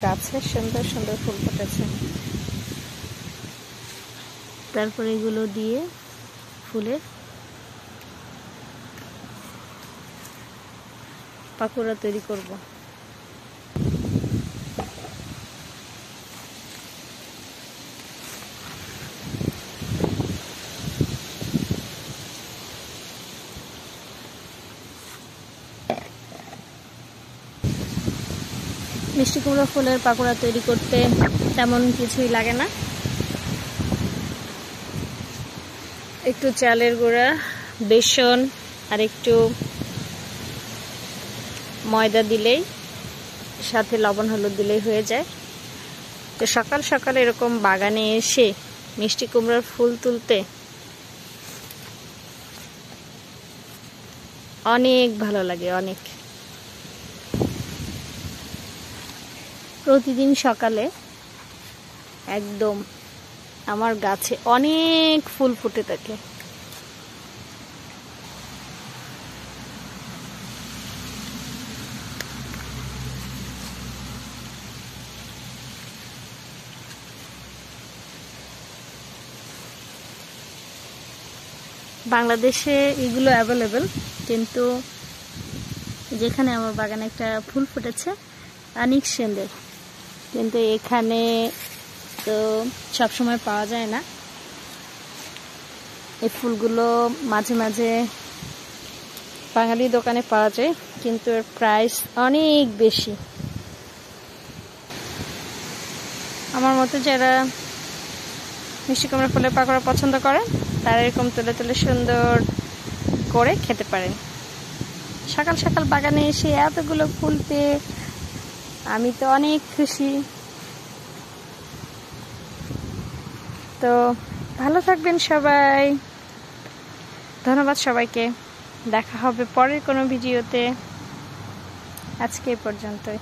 গাছে সুন্দর সুন্দর ফুল ফুটেছে। তারপরে এগুলো দিয়ে ফুলের পাকোড়া তৈরি করব। মিষ্টি কুমড়ো ফুলের পাকোড়া তৈরি করতে তেমন কিছুই লাগে না, একটু চালের গুঁড়া, বেসন আর একটু ময়দা দিলেই, সাথে লবণ হলুদ দিলেই হয়ে যায়। তো সকাল সকাল এরকম বাগানে এসে মিষ্টি কুমড়োর ফুল তুলতে অনেক ভালো লাগে, অনেক। প্রতিদিন সকালে একদম আমার গাছে অনেক ফুল ফুটে থাকে। বাংলাদেশে এগুলো অ্যাভেলেবেল, কিন্তু যেখানে আমার বাগানে একটা ফুল ফুটেছে অনেক সুন্দর, কিন্তু এখানে তো সবসময় পাওয়া যায় না। এই ফুলগুলো মাঝে মাঝে বাঙালি দোকানে পাওয়া যায়, কিন্তু এর প্রাইস অনেক বেশি। আমার মতো যারা মিষ্টি কুমড়া ফুলের পাকোড়া পছন্দ করেন তারা এরকম তুলে তুলে সুন্দর করে খেতে পারেন। সকাল সকাল বাগানে এসে এতগুলো ফুল পেয়ে আমি তো অনেক খুশি। তো ভালো থাকবেন সবাই, ধন্যবাদ সবাইকে। দেখা হবে পরের কোনো ভিডিওতে। আজকে এই পর্যন্তই।